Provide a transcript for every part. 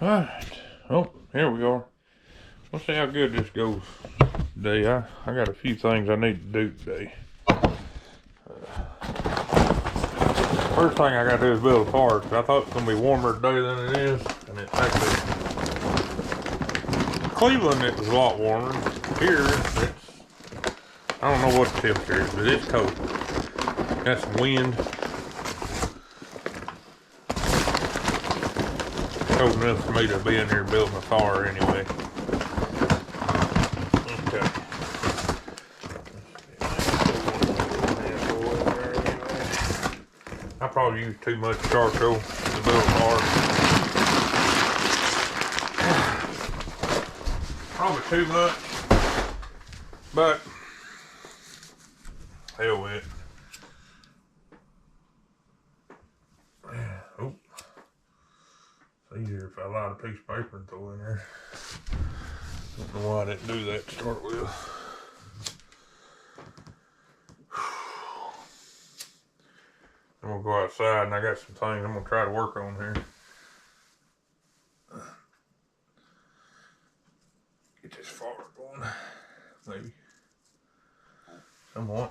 Alright. Oh, here we are. Let's see how good this goes today. I got a few things I need to do today. First thing I got to do is build a fire, because I thought it was going to be warmer today than it is. And it actually, Cleveland, it was a lot warmer. Here, I don't know what the temperature is, but it's cold. Got some wind. Cold enough for me to be in here building a fire anyway. Okay. I probably use too much charcoal to build a fire. Probably too much, but hell with it. Oh, it's easier if I light a piece of paper and throw in there. Don't know why I didn't do that to start with. I'm gonna go outside and I got some things I'm gonna try to work on here. Get this fire going, maybe. Somewhat.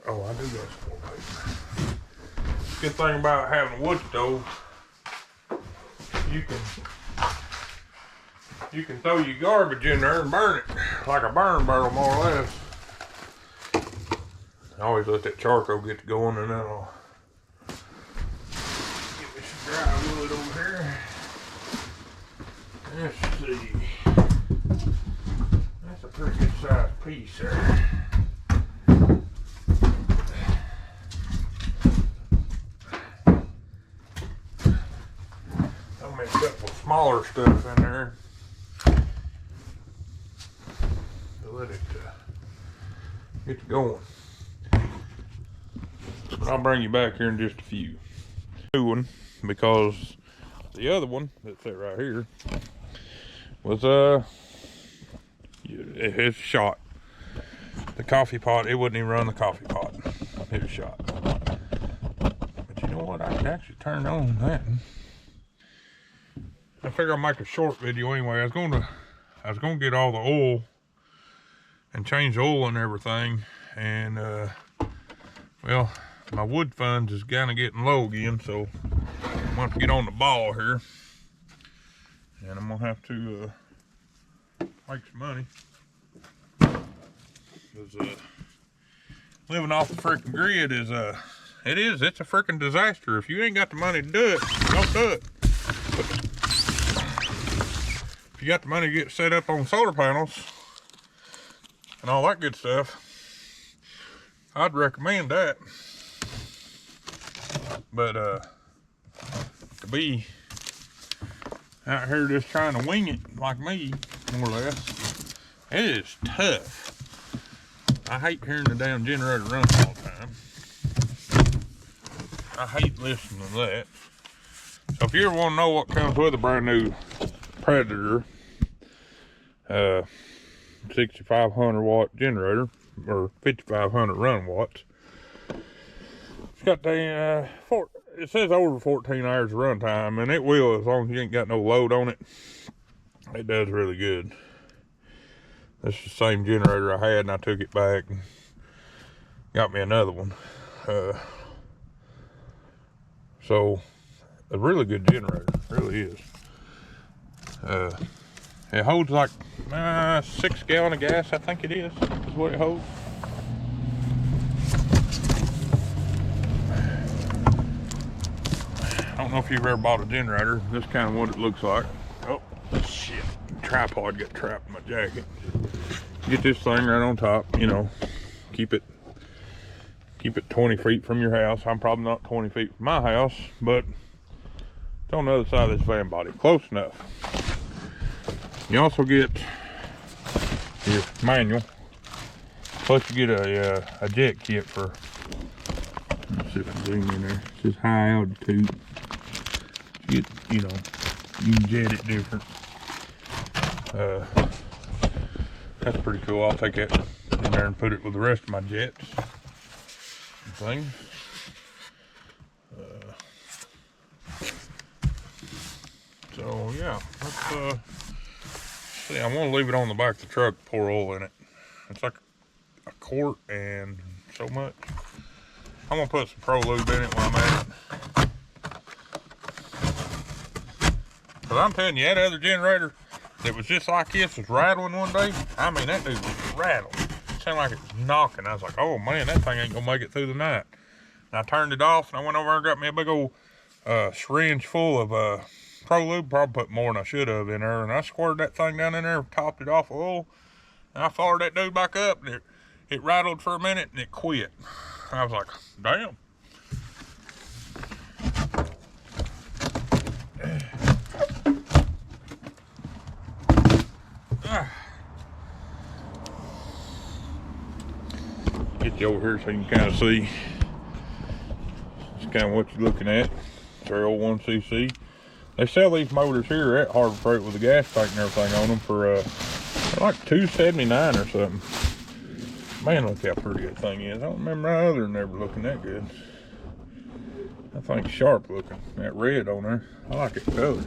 Oh, I do got some more paper. Good thing about having a wood stove, you can throw your garbage in there and burn it like a burn barrel, more or less. I always let that charcoal get to going, and then I'll get me some dry wood over here. Let's see. That's a pretty good sized piece there. I'll make a couple smaller stuff in there to let it get to going. I'll bring you back here in just a few. New one, because the other one that's right here was it's shot. The coffee pot, it wouldn't even run the coffee pot. It was shot. But you know what? I could actually turn on that. I figure I'll make a short video anyway. I was gonna get all the oil and change the oil and everything, and well, my wood funds is kind of getting low again, so I'm gonna have to get on the ball here, and I'm gonna have to make some money. Cause living off the freaking grid is it's a freaking disaster. If you ain't got the money to do it, don't do it. But if you got the money to get set up on solar panels and all that good stuff, I'd recommend that. But to be out here just trying to wing it like me, more or less, it is tough. I hate hearing the damn generator run all the time. I hate listening to that. So if you ever want to know what comes with a brand new Predator 6500 watt generator, or 5500 run watts, it's got the it says over 14 hours of run time, and it will as long as you ain't got no load on it. It does really good. This is the same generator I had, and I took it back and got me another one. So a really good generator, really is. It holds like 6 gallons of gas, I think it is what it holds. I don't know if you've ever bought a generator. This is kind of what it looks like. Oh, shit. Tripod got trapped in my jacket. Get this thing right on top, you know, keep it 20 feet from your house. I'm probably not 20 feet from my house, but it's on the other side of this van body, close enough. You also get your manual, plus you get a jet kit for, let's see if I can zoom in there. It says high altitude. You get, you know, you can jet it different. That's pretty cool. I'll take that in there and put it with the rest of my jets and things. yeah, let's see. I want to leave it on the back of the truck, pour oil in it. It's like a quart and so much. I'm gonna put some Pro Lube in it while I'm at it. Cause I'm telling you, that other generator that was just like this was rattling one day. I mean, that dude was rattling. It sounded like it was knocking. I was like, oh man, that thing ain't gonna make it through the night. And I turned it off and I went over and got me a big old syringe full of Pro Lube. Probably put more than I should have in there. And I squirted that thing down in there, topped it off with oil. And I fired that dude back up and it rattled for a minute and it quit. I was like, damn. Get you over here so you can kind of see. It's kind of what you're looking at. It's our 01cc. They sell these motors here at Harbor Freight with the gas tank and everything on them for like $2.79 or something. Man, look how pretty that thing is. I don't remember my other never looking that good. That thing's sharp looking. That red on there. I like it color.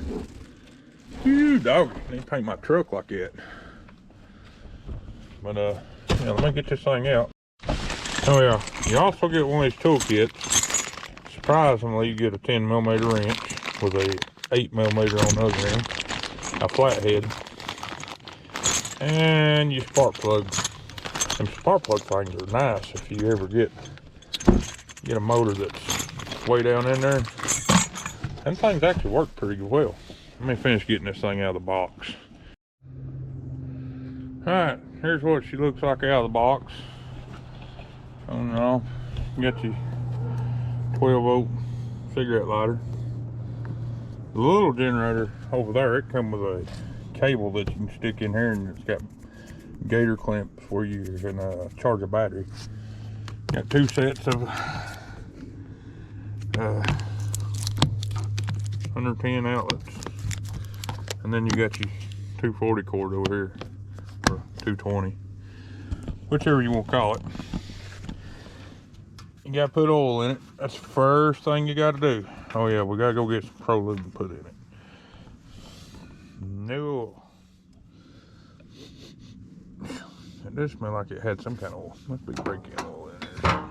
Phew, dog. I need to paint my truck like that. But yeah, let me get this thing out. Oh yeah, you also get one of these toolkits. Surprisingly, you get a 10mm wrench with a 8mm on the other end, a flathead, and your spark plug. Them spark plug things are nice if you ever get a motor that's way down in there. Them things actually work pretty well. Let me finish getting this thing out of the box. Alright, here's what she looks like out of the box. On and off. You got your 12-volt cigarette lighter. The little generator over there, it comes with a cable that you can stick in here, and it's got gator clamps where you can charge a battery. Got two sets of 110 outlets, and then you got your 240 cord over here, or 220, whichever you want to call it. You gotta put oil in it. That's the first thing you gotta do. Oh yeah, we gotta go get some Pro Lube and put in it. No oil. It does smell like it had some kind of oil. Must be break-in oil in there.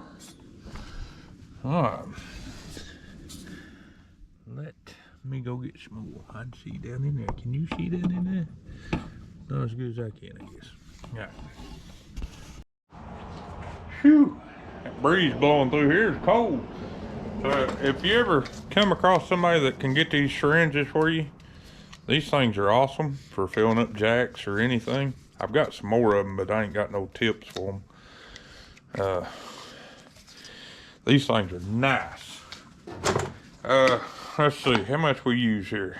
Alright. Let me go get some more. I can see down in there. Can you see down in there? Not as good as I can, I guess. Alright. Phew. That breeze blowing through here is cold. So if you ever come across somebody that can get these syringes for you, these things are awesome for filling up jacks or anything. I've got some more of them, but I ain't got no tips for them. These things are nice. Let's see how much we use here.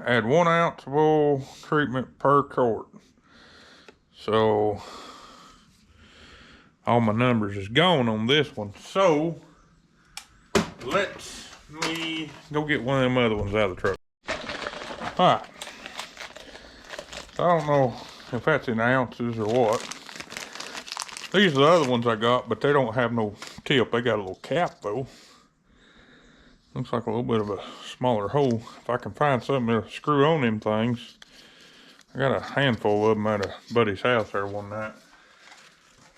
Add 1 ounce of oil treatment per quart. So all my numbers is gone on this one. So let me go get one of them other ones out of the truck. All right. So I don't know if that's in ounces or what. These are the other ones I got, but they don't have no tip. They got a little cap though. Looks like a little bit of a smaller hole. If I can find something to screw on them things. I got a handful of them at a buddy's house there one night.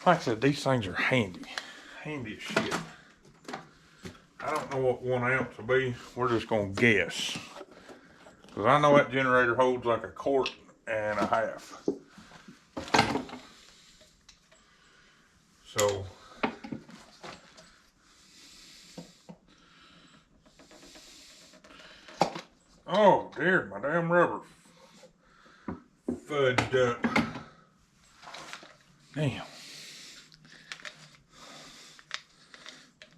Like I said, these things are handy. Handy as shit. I don't know what 1 ounce will be. We're just gonna guess. Because I know that generator holds like a quart and a half. So oh dear, my damn rubber fudged up. Damn.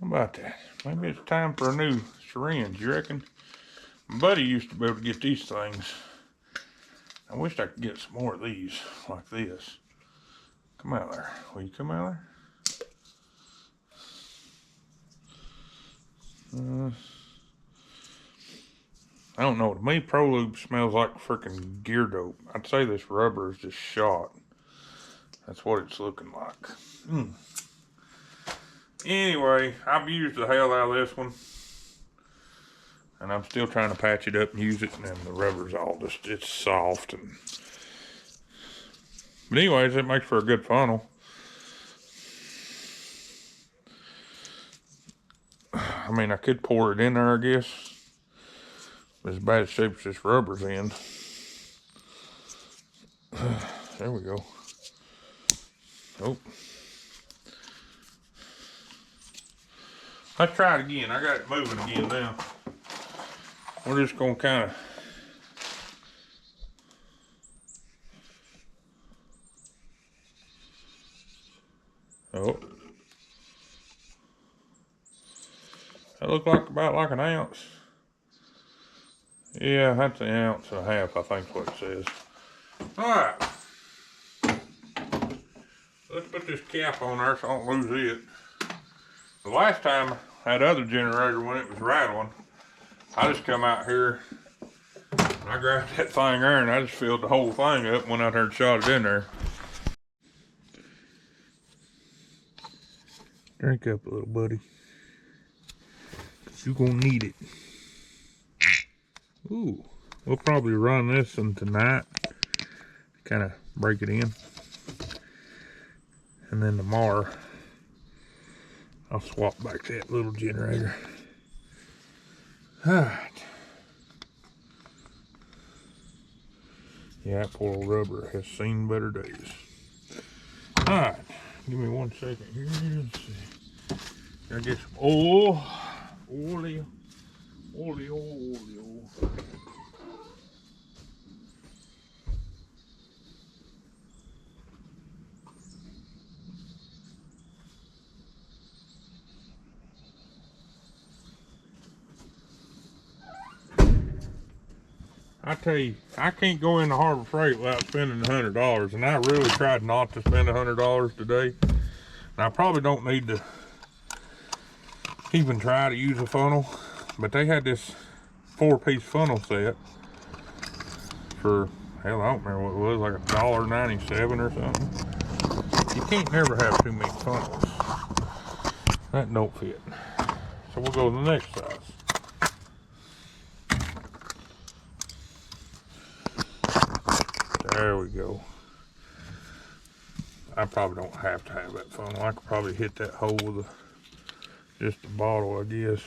How about that? Maybe it's time for a new syringe, you reckon? My buddy used to be able to get these things. I wish I could get some more of these, like this. Come out there. Will you come out there? I don't know. To me, Pro Lube smells like freaking gear dope. I'd say this rubber is just shot. That's what it's looking like. Anyway, I've used the hell out of this one. And I'm still trying to patch it up and use it, and then the rubber's all just, it's soft. But anyways, it makes for a good funnel. I mean, I could pour it in there, I guess. As bad a shape as this rubber's in. There we go. Oh. Let's try it again. I got it moving again now. We're just gonna kind of oh, that looked like about like an ounce. Yeah, that's an ounce and a half, I think is what it says. All right, let's put this cap on there so I don't lose it. The last time that other generator, when it was rattling, I just come out here, I grabbed that thing there and I just filled the whole thing up, went out there and shot it in there. Drink up a little, buddy. Cause you're gonna need it. Ooh, we'll probably run this one tonight. Kind of break it in. And then tomorrow, I'll swap back that little generator. Alright. Yeah, that poor old rubber has seen better days. Alright, give me 1 second here. Let's see. Gotta get some oil. Oil. I tell you, I can't go into Harbor Freight without spending $100, and I really tried not to spend $100 today. And I probably don't need to even try to use a funnel, but they had this 4-piece funnel set for, hell, I don't remember what it was, like $1.97 or something. You can't never have too many funnels. That don't fit. So we'll go to the next size. There we go. I probably don't have to have that funnel. I could probably hit that hole with just a bottle, I guess.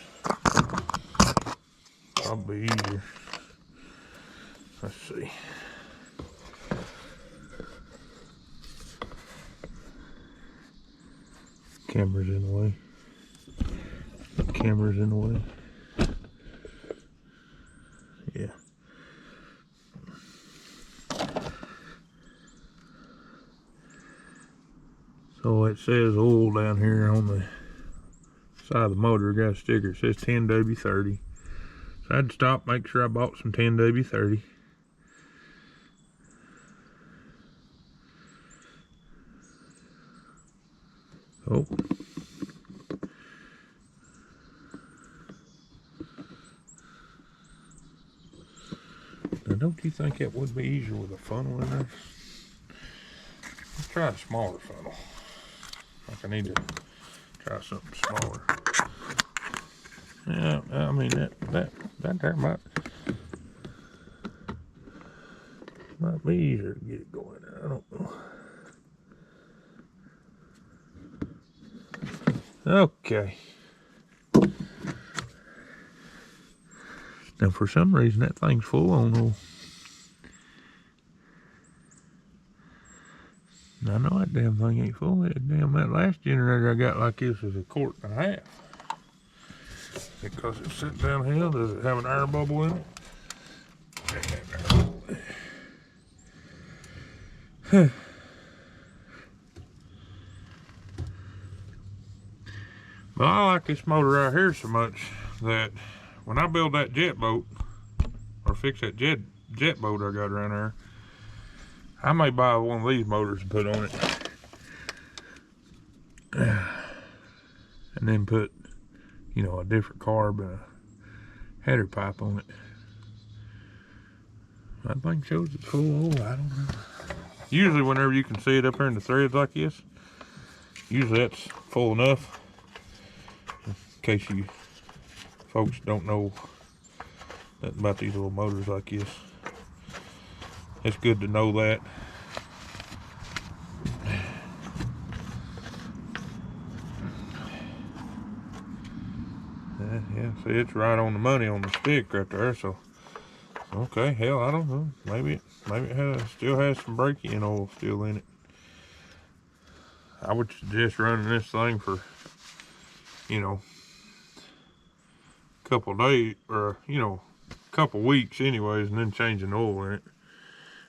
Probably easier. Let's see. Camera's in the way. Camera's in the way. Yeah. So it says oil down here on the side of the motor. Got a sticker. It says 10W30. So I had to stop, make sure I bought some 10W30. Oh. Now don't you think it would be easier with a funnel in there? Let's try a smaller funnel. Like I need to try something smaller. Yeah, I mean that there might be easier to get it going. I don't know. Okay. Now for some reason that thing's full on oil. I know that damn thing ain't full. That last generator I got like this is 1.5 quarts. Because it's sitting downhill, does it have an air bubble in it? But I like this motor right here so much that when I build that jet boat, or fix that jet boat I got around there, I may buy one of these motors and put on it. And then put, you know, a different carb and a header pipe on it. That thing shows it's full of oil, I don't know. Usually whenever you can see it up here in the threads like this, usually that's full enough. In case you folks don't know Nothing about these little motors like this. It's good to know that. Yeah, see, it's right on the money on the stick right there. So, okay, hell, I don't know. Maybe it still has some brake-in oil still in it. I would suggest running this thing for, you know, a couple days, or, you know, a couple weeks anyways, and then changing oil in it.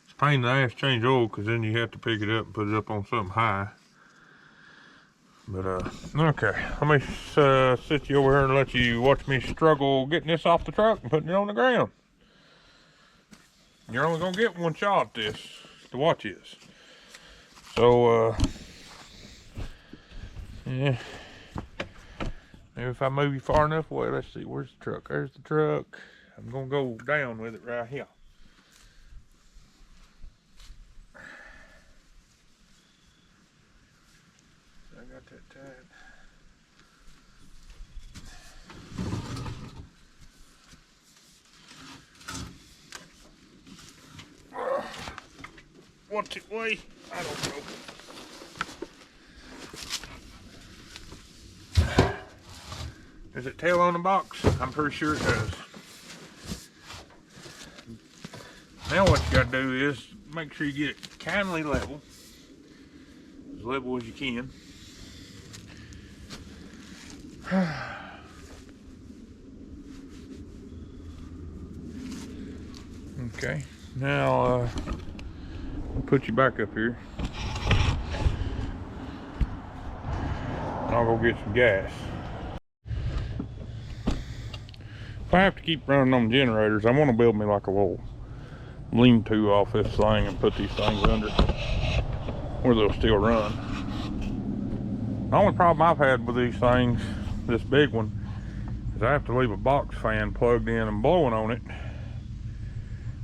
It's a pain in the ass to change oil, because then you have to pick it up and put it up on something high. But, okay, let me sit you over here and let you watch me struggle getting this off the truck and putting it on the ground. You're only gonna get one shot at this to watch this. So, yeah. Maybe if I move you far enough away, let's see, where's the truck? There's the truck. I'm gonna go down with it right here. I got that tied. What's it weigh? I don't know. Does it tail on the box? I'm pretty sure it does. Now what you gotta do is make sure you get it kindly level. As level as you can. Okay, now I'll put you back up here. And I'll go get some gas. If I have to keep running on generators, I want to build me like a little lean-to off this thing and put these things under where they'll still run. The only problem I've had with these things, this big one, is I have to leave a box fan plugged in and blowing on it,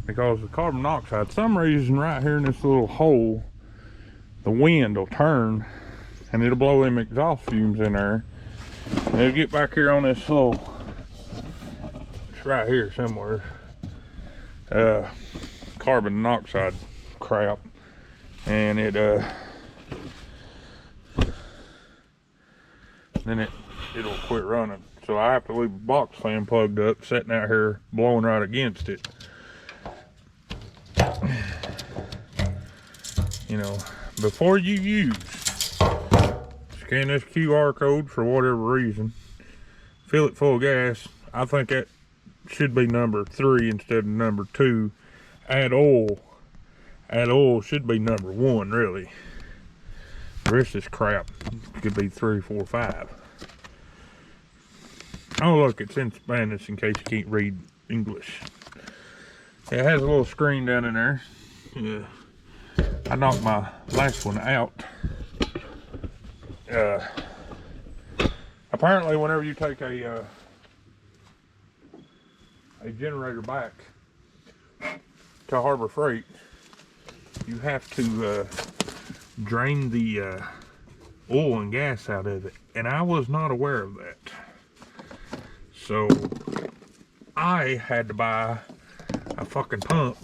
because the carbon monoxide, some reason right here in this little hole, the wind will turn and it'll blow them exhaust fumes in there, and it'll get back here on this little, it's right here somewhere, carbon monoxide crap, and it'll quit running. So I have to leave a box fan plugged up, sitting out here blowing right against it. You know, before you use, scan this QR code for whatever reason, fill it full of gas. I think that should be number 3 instead of number 2. Add oil should be number 1, really. The rest of this crap could be 3, 4, 5. Oh look, it's in Spanish in case you can't read English. It has a little screen down in there. Yeah. I knocked my last one out. Apparently whenever you take a generator back to Harbor Freight, you have to drain the oil and gas out of it, and I was not aware of that. So I had to buy a fucking pump,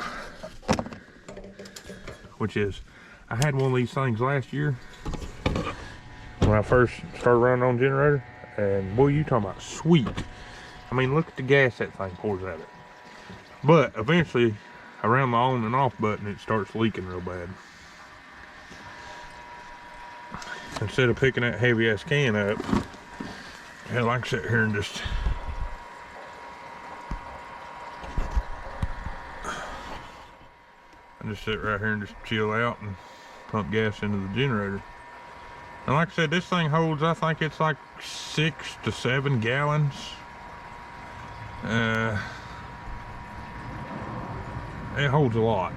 which is, I had one of these things last year when I first started running on generator, and boy, you talking about sweet. I mean, look at the gas that thing pours out of it. But eventually, around the on and off button, it starts leaking real bad. Instead of picking that heavy ass can up, hell, I can sit here and just sit right here and just chill out and pump gas into the generator. And like I said, this thing holds, I think it's like 6 to 7 gallons. It holds a lot.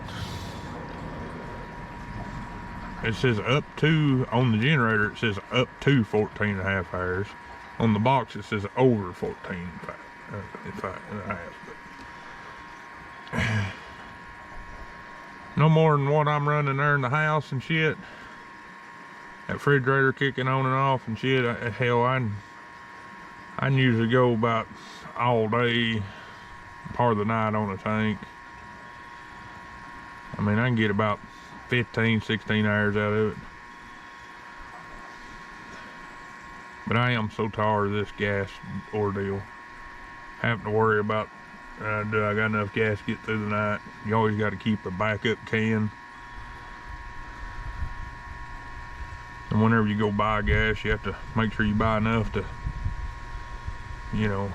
It says up to, on the generator, it says up to 14 and a half hours. On the box, it says over 14 and a half. But no more than what I'm running there in the house and shit. That refrigerator kicking on and off and shit. Hell, I can usually go about all day part of the night on a tank. I mean, I can get about 15, 16 hours out of it. But I am so tired of this gas ordeal. Having to worry about, do I got enough gas to get through the night? You always got to keep a backup can. And whenever you go buy gas, you have to make sure you buy enough to, you know.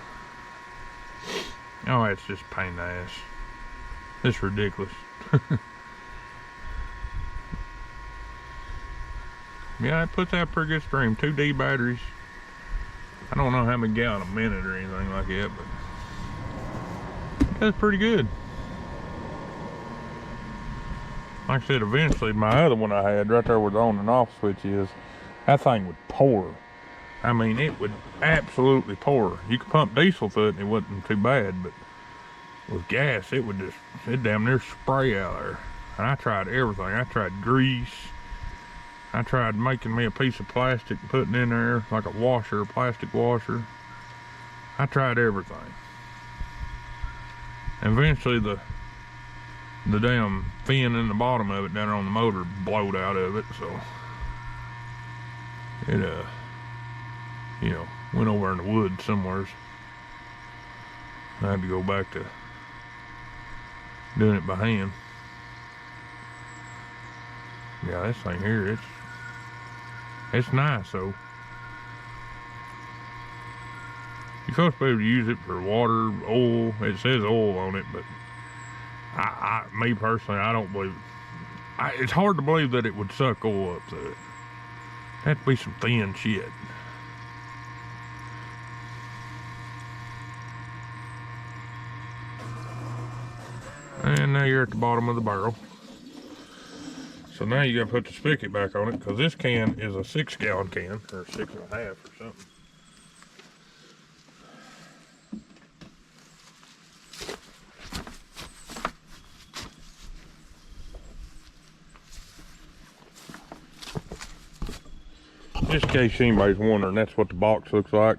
Oh, it's just a pain in the ass. It's ridiculous. Yeah, it puts out a pretty good stream. 2D batteries. I don't know how many gallons a minute or anything like that, but that's pretty good. Like I said, eventually my other one I had right there where the on and off switch is, that thing would pour. I mean, it would absolutely pour. You could pump diesel through it and it wasn't too bad, but with gas, it would just, it damn near spray out there. And I tried everything. I tried grease. I tried making me a piece of plastic and putting in there like a washer, a plastic washer. I tried everything. And eventually the damn fin in the bottom of it down there on the motor blowed out of it, so it you know, went over in the woods somewhere. I had to go back to doing it by hand. Yeah, this thing here, it's nice, so you're supposed to be able to use it for water, oil. It says oil on it, but me personally, I don't believe it. It's hard to believe that it would suck oil up through it. That'd be some thin shit. And now you're at the bottom of the barrel. So now you gotta put the spigot back on it, because this can is a 6-gallon can, or 6.5 or something. Just in case anybody's wondering, that's what the box looks like.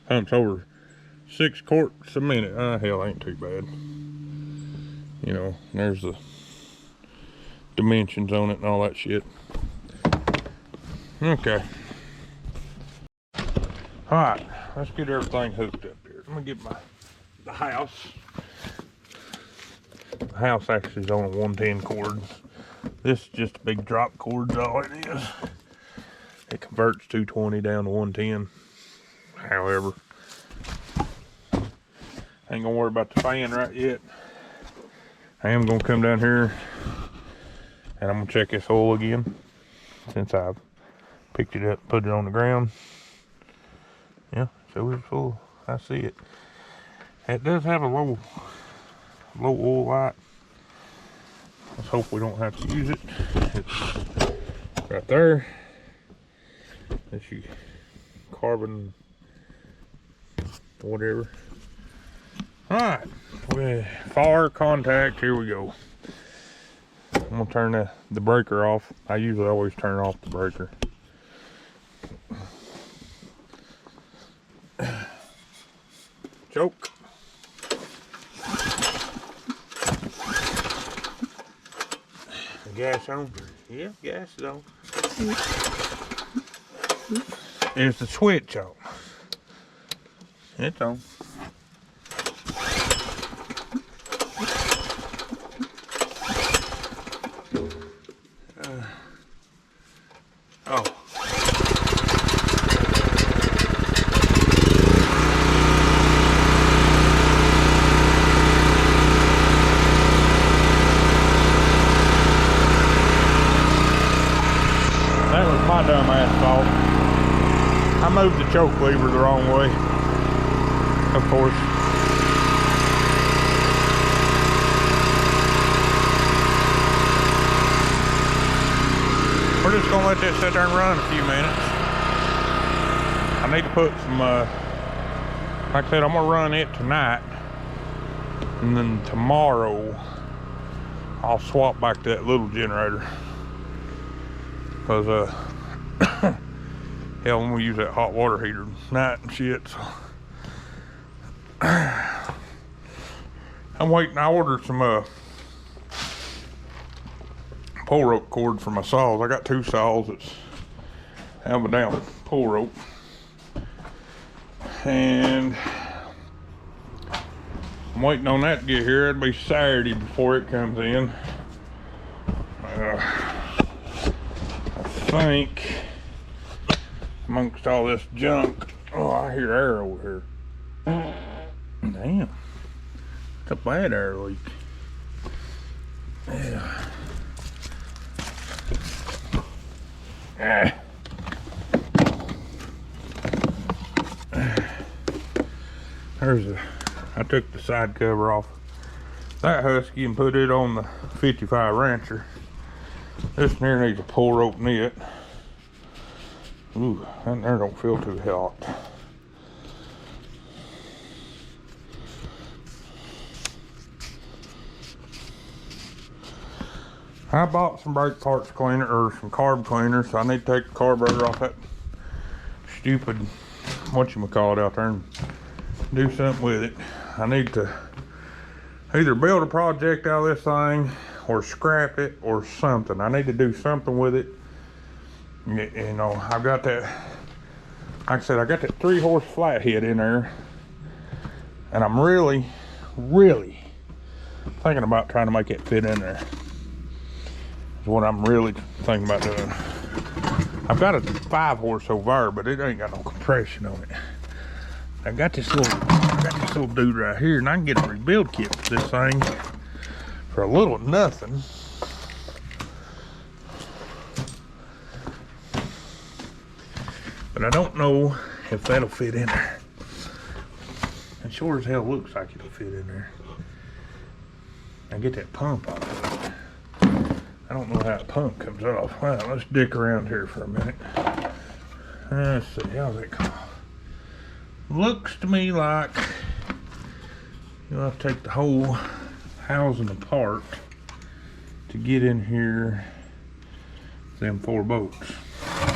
Pumps over 6 quarts a minute. Hell, ain't too bad. You know, there's the dimensions on it and all that shit. Okay. Alright, let's get everything hooked up here. I'm gonna get the house. The house actually is on a 110 cord. This is just a big drop cord, is all it is. It converts 220 down to 110. However, ain't gonna worry about the fan right yet. I am gonna come down here and I'm gonna check this oil again, since I've picked it up, put it on the ground. Yeah, so it's full. I see it. It does have a low oil light. Let's hope we don't have to use it. It's right there. That's your carbon, whatever. Alright, fire contact, here we go. I'm gonna turn the breaker off. I usually always turn off the breaker. Choke. The gas on? Yeah, gas is on. There's the switch on. It's on. Oh. That was my dumb ass fault. I moved the choke lever the wrong way. Of course. We're just gonna let this sit there and run a few minutes. I need to put some, like I said, I'm gonna run it tonight. And then tomorrow, I'll swap back to that little generator. Cause, hell, I'm gonna use that hot water heater tonight and shit. So I'm waiting. I ordered some pull rope cord for my saws. I got 2 saws that have a damn pull rope, and I'm waiting on that to get here. It'll be Saturday before it comes in. I think amongst all this junk, oh, I hear air over here. Damn, it's a bad air leak. Yeah. I took the side cover off that Husky and put it on the 55 Rancher. This here needs a pull rope knit. Ooh, that there don't feel too hot. I bought some brake parts cleaner, or some carb cleaner, so I need to take the carburetor off that stupid, whatchamacallit out there and do something with it. I need to either build a project out of this thing or scrap it or something. I need to do something with it. You know, I've got that, like I said, I got that 3-horse flathead in there, and I'm really thinking about trying to make it fit in there. Is what I'm really thinking about doing. I've got a 5-horse over there, but it ain't got no compression on it. I got this little dude right here, and I can get a rebuild kit for this thing for a little nothing. But I don't know if that'll fit in there. It sure as hell looks like it'll fit in there. I get that pump off of it. I don't know how the pump comes off. Well, let's dick around here for a minute. Let's see, how's it go? Looks to me like you'll have to take the whole housing apart to get in here them 4 bolts.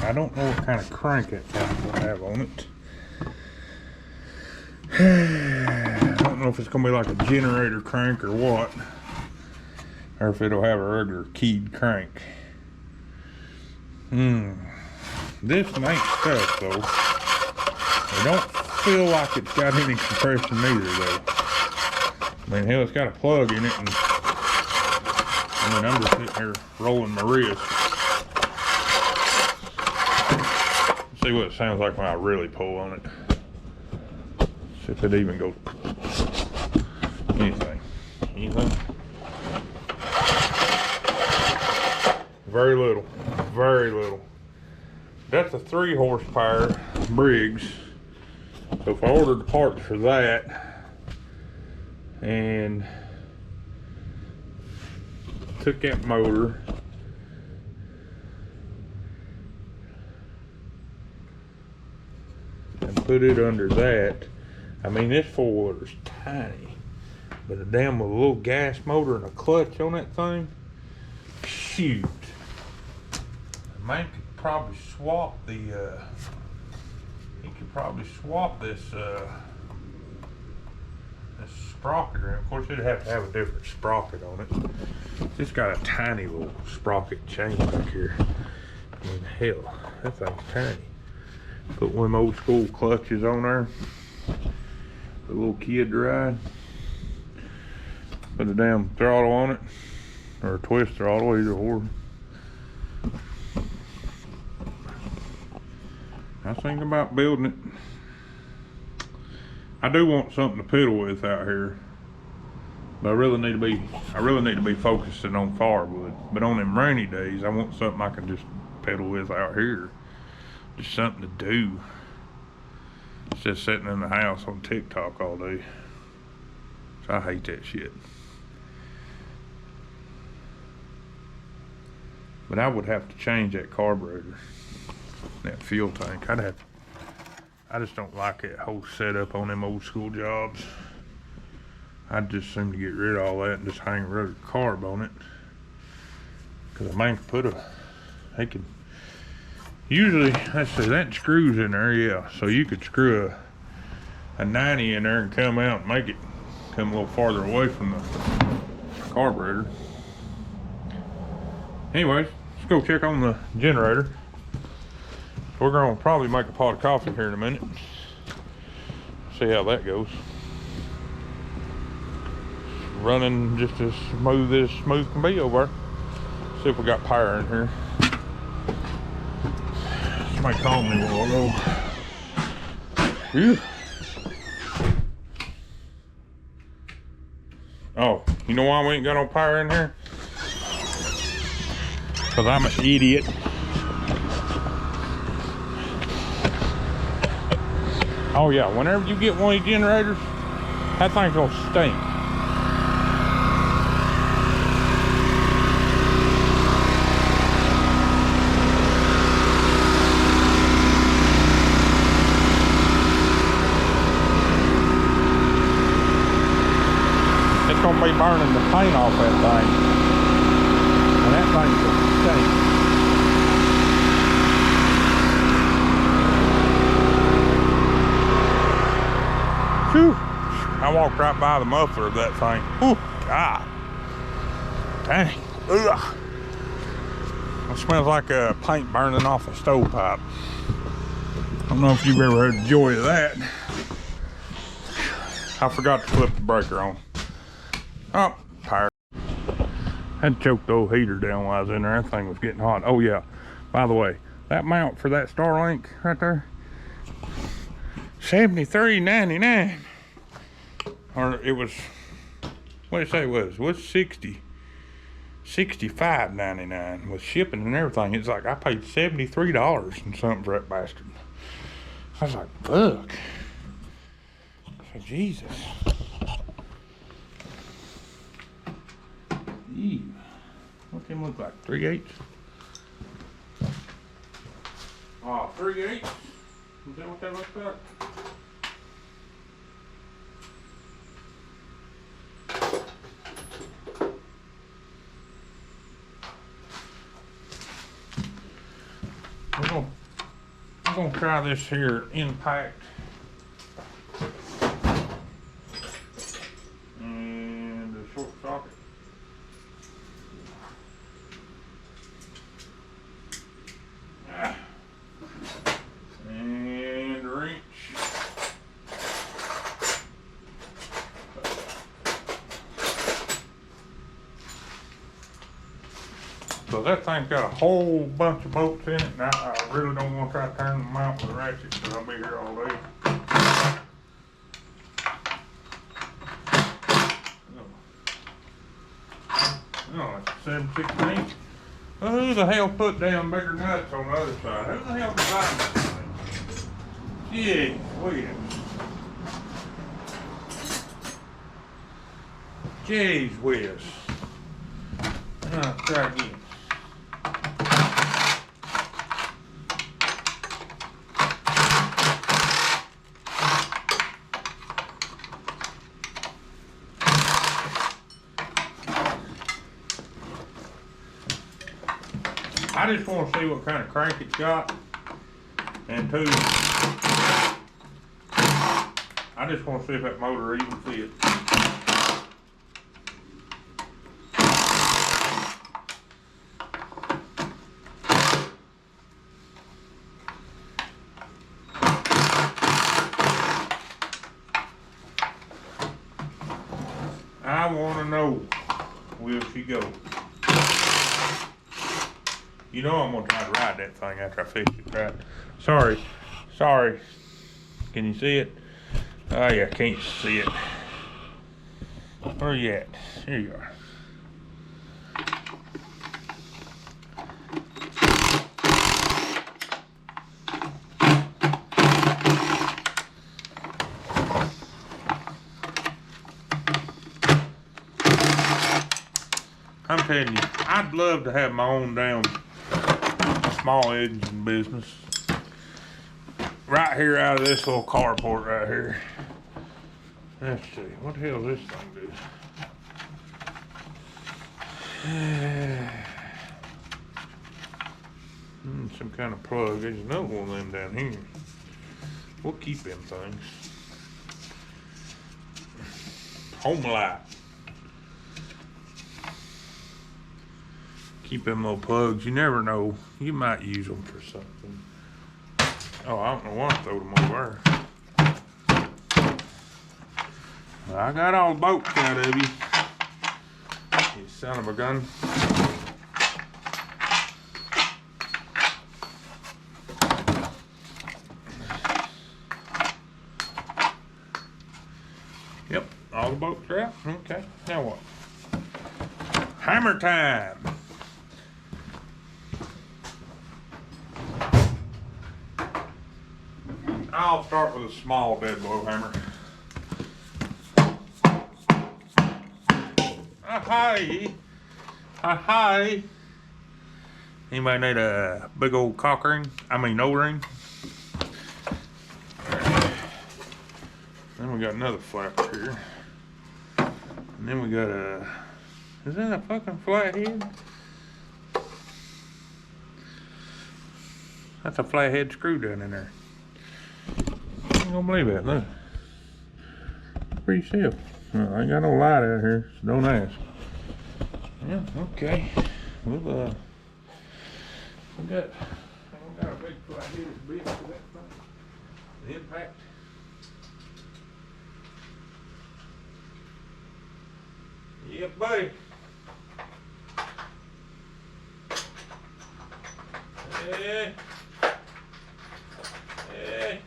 I don't know what kind of crank that thing will have on it. I don't know if it's gonna be like a generator crank or what, or if it'll have a regular keyed crank. This ain't stuff though. I don't feel like it's got any compression either though. I mean, hell, it's got a plug in it, and I mean, I'm just sitting here rolling my wrist. See what it sounds like when I really pull on it. See if it even goes anything. Very little, very little. That's a 3-horsepower Briggs. So if I ordered the parts for that and took that motor and put it under that, I mean, this 4-wheeler's tiny, but a damn little gas motor and a clutch on that thing, shoot. The man could probably swap the, he could probably swap this, this sprocket around. Of course, it'd have to have a different sprocket on it. It's got a tiny little sprocket chain back here. I mean, hell, that thing's tiny. Put one of them old school clutches on there. The little kid ride. Put a damn throttle on it, or a twist throttle, either or. I was thinking about building it. I do want something to pedal with out here, but I really need to be focusing on firewood. But on them rainy days, I want something I can just pedal with out here. Just something to do. It's just sitting in the house on TikTok all day. So I hate that shit. But I would have to change that carburetor, that fuel tank. I just don't like that whole setup on them old school jobs. I'd just seem to get rid of all that and just hang a regular carb on it. Cause a man can put they can, usually, let's see, that screws in there, yeah. So you could screw a 90 in there and come out and make it come a little farther away from the carburetor. Anyways, let's go check on the generator. We're gonna probably make a pot of coffee here in a minute. See how that goes. Running just as smooth can be over there. See if we got power in here. Somebody called me a while ago. Phew. Oh, you know why we ain't got no power in here? Because I'm an idiot. Oh yeah, whenever you get one of these generators, that thing's gonna stink. It's gonna be burning the paint off that thing. And that thing's gonna stink. Whew. I walked right by the muffler of that thing. Whew. God. Dang. Ugh. It smells like paint burning off a stovepipe. I don't know if you've ever had the joy of that. I forgot to flip the breaker on. Oh, power. Had to choke the old heater down while I was in there. That thing was getting hot. Oh yeah, by the way, that mount for that Starlink right there, $73.99. Or it was, what did it say it was? It was $65.99 with shipping and everything. It's like I paid $73 and something for that bastard. I was like, fuck. I said, Jesus. Ew. What them look like? 3/8? Oh, 3/8? Is that what that looks like? I'm gonna try this here impact. And the short socket. And the wrench. So that thing's got a whole bunch of bolts in it. Now I really don't want to try to turn them out with a ratchet because I'll be here all day. Oh, that's 7/16. Well, who the hell put down bigger nuts on the other side? Who the hell designed that thing? Jeez, whiz. Jeez whiz. I'll try again. I just want to see what kind of crank it's got, and two, I just want to see if that motor even fits. I want to know, will she go? You know I'm gonna try to ride that thing after I fix it, right? Sorry. Can you see it? Oh yeah, can't see it. Where you at? Here you are. I'm telling you, I'd love to have my own damn small engine business right here out of this little carport right here. Let's see, what the hell does this thing do? Some kind of plug. There's another one of them down here. We'll keep them things. Home light. Keep them little plugs. You never know. You might use them for something. Oh, I don't know why I throw them over there. Well, I got all the bolts out of you. You son of a gun. Yep, all the bolts are out. Okay, now what? Hammer time. I'll start with a small dead blow hammer. Hi. Hi. Anybody need a big old cock ring? I mean, O-ring? Then we got another flapper here. And then we got a... Is that a fucking flathead? That's a flathead screw down in there. I ain't gonna believe that, look. For yourself. Well, I ain't got no light out here, so don't ask. Yeah, okay. We'll, we got a big flathead bit for that thing. The impact. Yeah, buddy. Hey. Hey.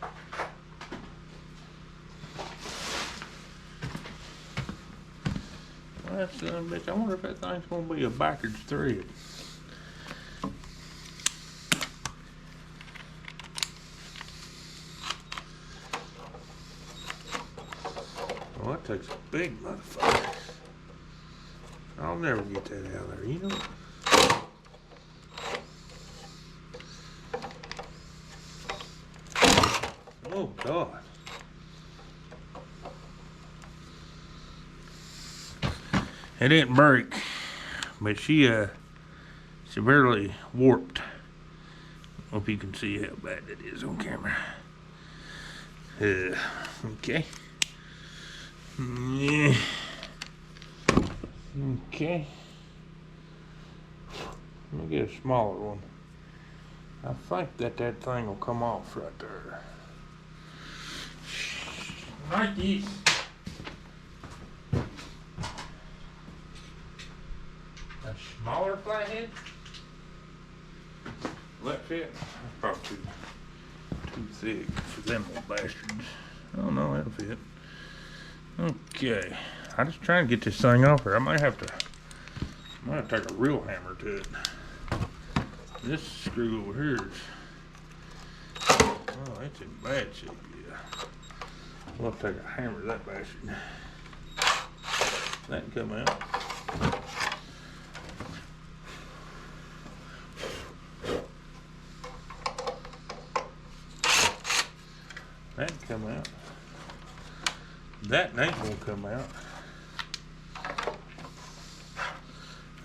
Well, that's bitch. I wonder if that thing's gonna be a backwards thread. Well, that takes a big motherfucker. I'll never get that out of there, you know? Oh, God. It didn't break, but she severely warped. Hope you can see how bad it is on camera. Okay. Yeah. Okay. Let me get a smaller one. I think that thing will come off right there. Nike. A smaller flathead? Will that fit? That's probably too thick for them little bastards. Oh no, that'll fit. Okay. I'm just trying to get this thing off here. I might have to take a real hammer to it. This screw over here is, oh, it's in bad shape, yeah. We'll have to take a hammer to that bastard. That can come out. That can come out. That ain't gonna come out.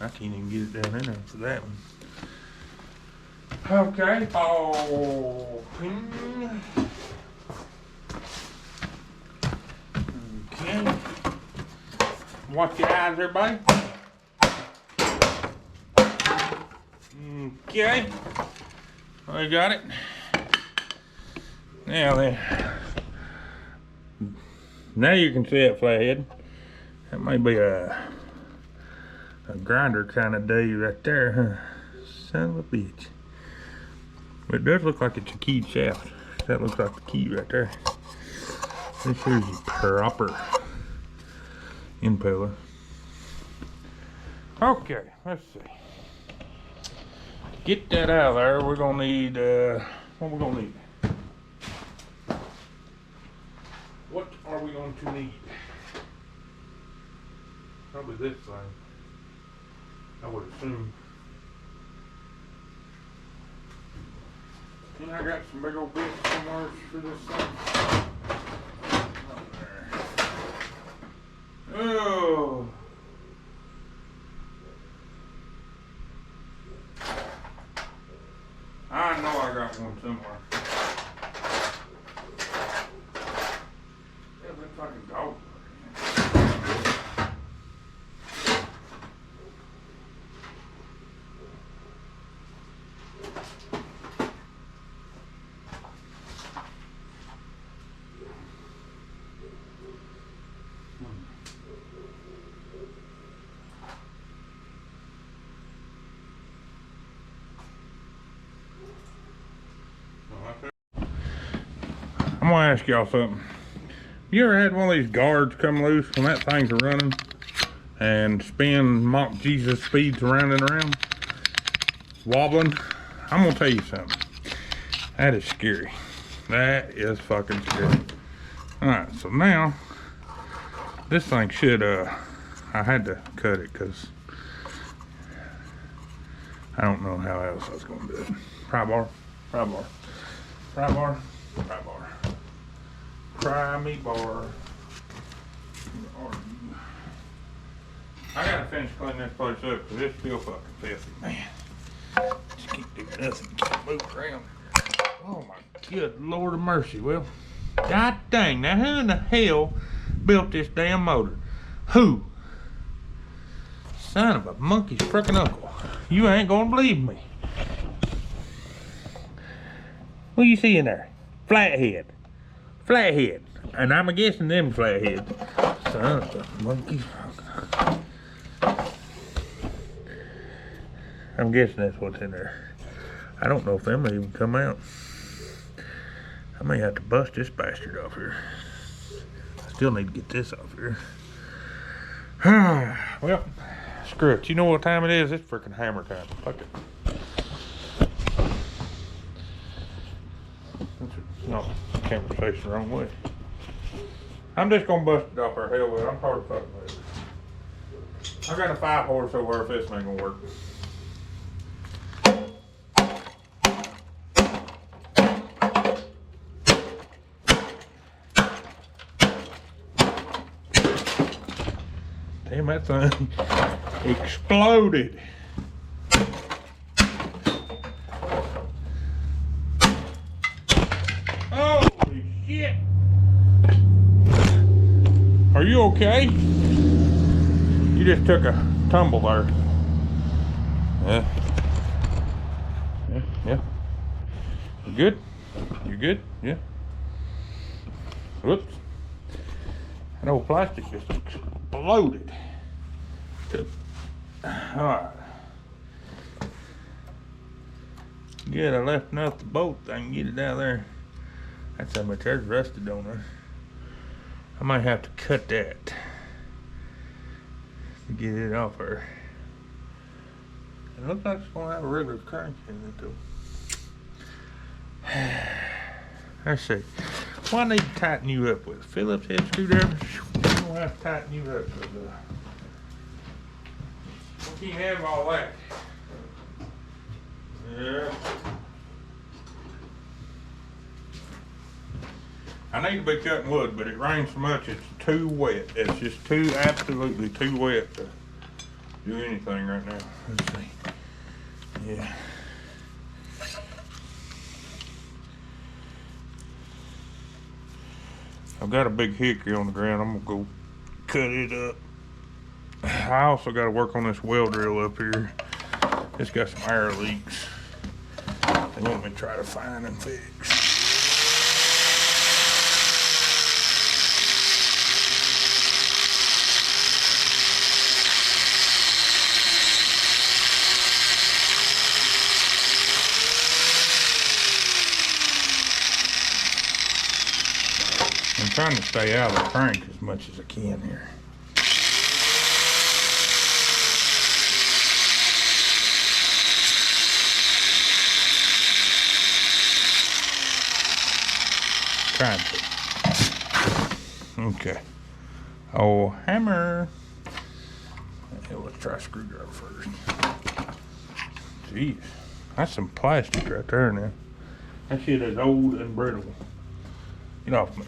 I can't even get it down in there for that one. Okay, ball pin. Okay. Watch your eyes, everybody. Okay. I got it. Now then. Now you can see that flathead. That may be a grinder kind of day right there, huh? Son of a bitch. But it does look like it's a keyed shaft. That looks like the key right there. This here's the proper impeller. Okay, let's see. Get that out of there. We're gonna need, what we're gonna need? What are we going to need? Probably this thing, I would assume. And I got some big old bits somewhere for this thing. Oh, there. Oh. I know I got one somewhere. Yeah, looks like a dog. I'm gonna ask y'all something. You ever had one of these guards come loose when that thing's running and spin mock Jesus speeds around and around, wobbling? I'm gonna tell you something. That is scary. That is fucking scary. Alright, so now this thing should I had to cut it because I don't know how else I was gonna do it. Pry bar, pry bar, pry bar, pry bar. Pry me bar. I gotta finish cleaning this place up because it's still fucking filthy, man. Just can't do nothing. Can't move around. Oh my good Lord of mercy. Well, god dang, now who in the hell built this damn motor? Who? Son of a monkey's frickin' uncle. You ain't gonna believe me. What you see in there? Flathead. Flathead. And I'm guessing them flatheads. Son of a monkey's frickin' uncle. I'm guessing that's what's in there. I don't know if them will even come out. I may have to bust this bastard off here. I still need to get this off here. Well, screw it. You know what time it is? It's freaking hammer time. Fuck it. No, camera facing the wrong way. I'm just gonna bust it off our hell with it. I'm tired of fucking with it. I got a 5-horse over if this ain't gonna work. Damn, that thing exploded. Holy shit. Are you okay? You just took a tumble there. Yeah. Yeah. You good? You good? Yeah. Whoops. That old plastic just exploded. Alright. Good, I left enough to bolt. I can get it out there. That's how much there's rusted on there. I might have to cut that to get it off her. It looks like it's gonna have a regular crank in it though. Let's see. What I need to tighten you up with? Phillips head screwdriver? I'm gonna have to tighten you up with we can't have all that. Yeah. I need to be cutting wood, but it rains so much it's too wet. It's just too, absolutely too wet to do anything right now. Let's see. Yeah. I've got a big hickory on the ground. I'm gonna go cut it up. I also got to work on this well drill up here. It's got some air leaks. They want me to try to find and fix. I'm trying to stay out of the crank as much as I can here. Trying to. Okay. Oh, hammer. Yeah, let's try a screwdriver first. Jeez. That's some plastic right there now. That shit is old and brittle. Get off me.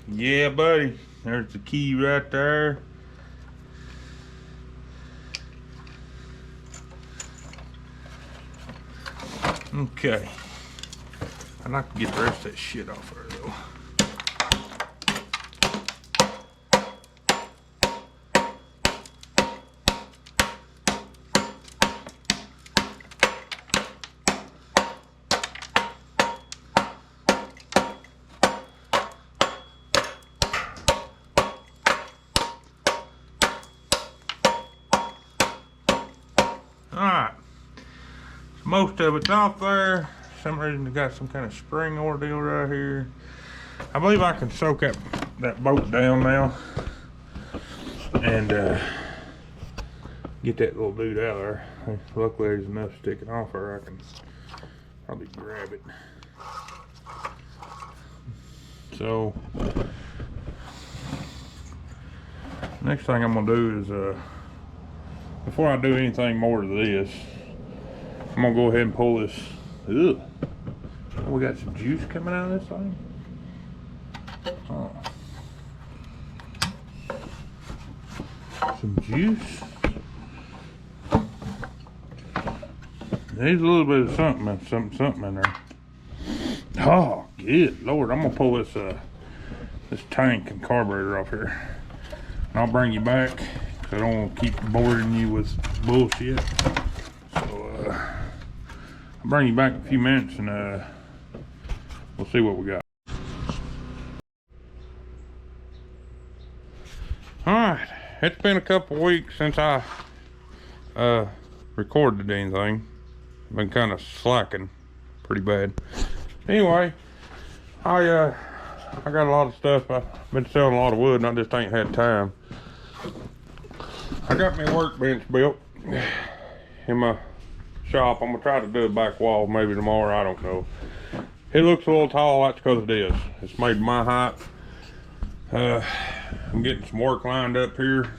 Yeah, buddy. There's the key right there. Okay. I'd like to get the rest of that shit off her though. Alright. Most of it's off there. Some reason it got some kind of spring ordeal right here. I believe I can soak that bolt down now and get that little dude out of there. Luckily there's enough sticking off there I can probably grab it. So next thing I'm gonna do is before I do anything more to this, I'm gonna go ahead and pull this. Ugh. Oh, we got some juice coming out of this thing. Oh. Some juice. There's a little bit of something in there. Oh, good Lord! I'm gonna pull this tank and carburetor off here, and I'll bring you back because I don't want to keep boring you with bullshit. So I'll bring you back in a few minutes, and we'll see what we got. All right, it's been a couple weeks since I recorded anything. I've been kind of slacking pretty bad. Anyway, I got a lot of stuff. I've been selling a lot of wood and I just ain't had time. I got me a workbench built in my shop. I'm gonna try to do a back wall maybe tomorrow, I don't know. It looks a little tall, that's because it is. It's made my height. I'm getting some work lined up here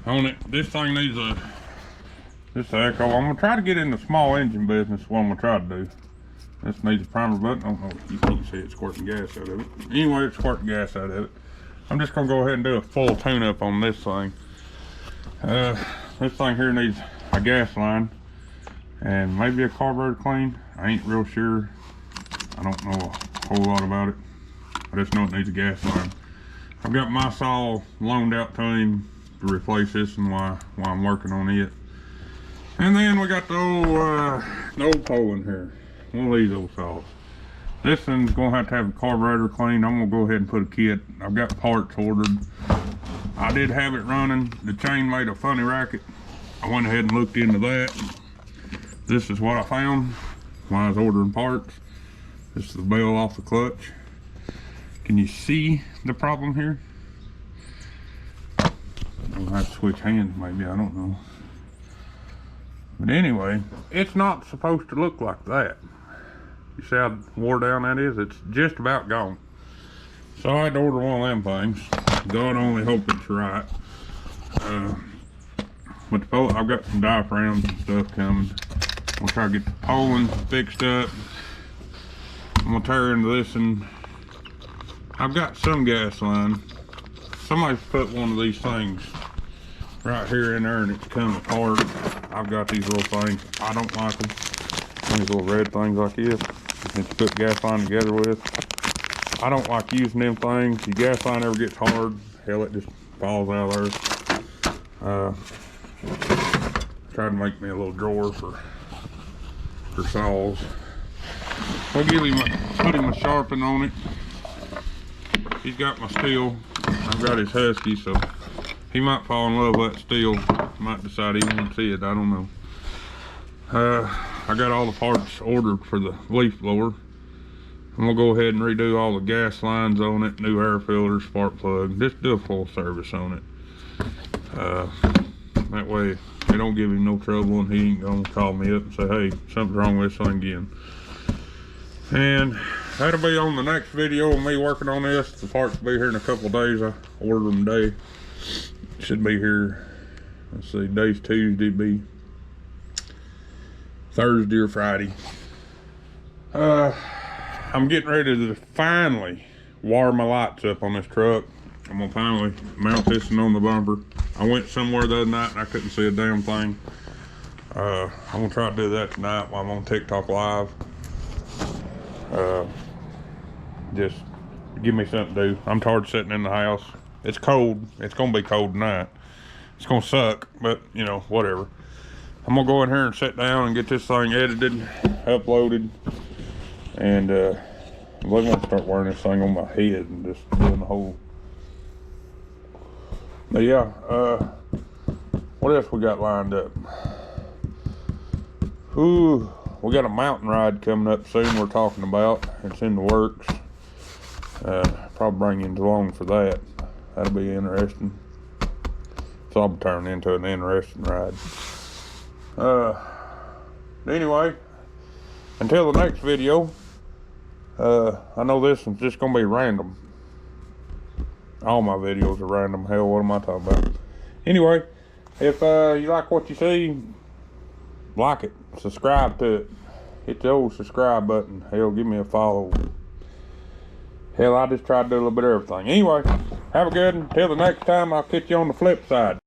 on it. This thing needs this echo. I'm gonna try to get in the small engine business. What I'm gonna try to do. This needs a primer button. I don't know if you can see it squirting gas out of it. Anyway, it's squirting gas out of it. I'm just gonna go ahead and do a full tune-up on this thing. This thing here needs a gas line and maybe a carburetor clean. I ain't real sure. I don't know a whole lot about it. I just know it needs a gas line. I've got my saw loaned out to him to replace this and while I'm working on it. And then we got the old pole in here. One of these old saws. This one's gonna have to have the carburetor cleaned. I'm gonna go ahead and put a kit. I've got parts ordered. I did have it running. The chain made a funny racket. I went ahead and looked into that. This is what I found while I was ordering parts. This is the bell off the clutch. Can you see the problem here? I'm gonna have to switch hands maybe, I don't know. But anyway, it's not supposed to look like that. You see how wore down that is? It's just about gone. So I had to order one of them things. God only hope it's right. But the pole, I've got some diaphragms and stuff coming. I'm gonna try to get the poling fixed up. I'm gonna tear into this, and I've got some gas line. Somebody's put one of these things right here in there and it's come apart. I've got these little things. I don't like them. These little red things like this that you put gas line together with. I don't like using them things. The gas line ever gets hard, hell, it just falls out of there. Tried to make me a little drawer for saws. I'll give him put him a sharpen on it. He's got my steel. I've got his Husky, so he might fall in love with that steel. Might decide he won't see it, I don't know. I got all the parts ordered for the leaf blower. I'm gonna go ahead and redo all the gas lines on it, new air filter, spark plug, just do a full service on it. That way they don't give him no trouble and he ain't gonna call me up and say, hey, something's wrong with this thing again. And that'll be on the next video of me working on this. The parts will be here in a couple of days. I ordered them today. Should be here, let's see, today's Tuesday, be Thursday or Friday. I'm getting ready to finally wire my lights up on this truck. I'm gonna finally mount this one on the bumper. I went somewhere the other night and I couldn't see a damn thing. I'm gonna try to do that tonight while I'm on TikTok live. Just give me something to do. I'm tired of sitting in the house. It's cold. It's gonna be cold tonight. It's gonna suck, but you know, whatever. I'm gonna go in here and sit down and get this thing edited, uploaded, and I'm gonna start wearing this thing on my head and just doing the whole. But yeah, what else we got lined up? Ooh, we got a mountain ride coming up soon we're talking about. It's in the works. Probably bring you along for that. That'll be interesting. So I'll turn into an interesting ride. Anyway, until the next video, I know this one's just gonna be random. All my videos are random. Hell, what am I talking about? Anyway, if you like what you see, like it, subscribe to it, hit the old subscribe button. Hell, give me a follow. Hell, I just try to do a little bit of everything. Anyway, have a good one. Till the next time, I'll catch you on the flip side.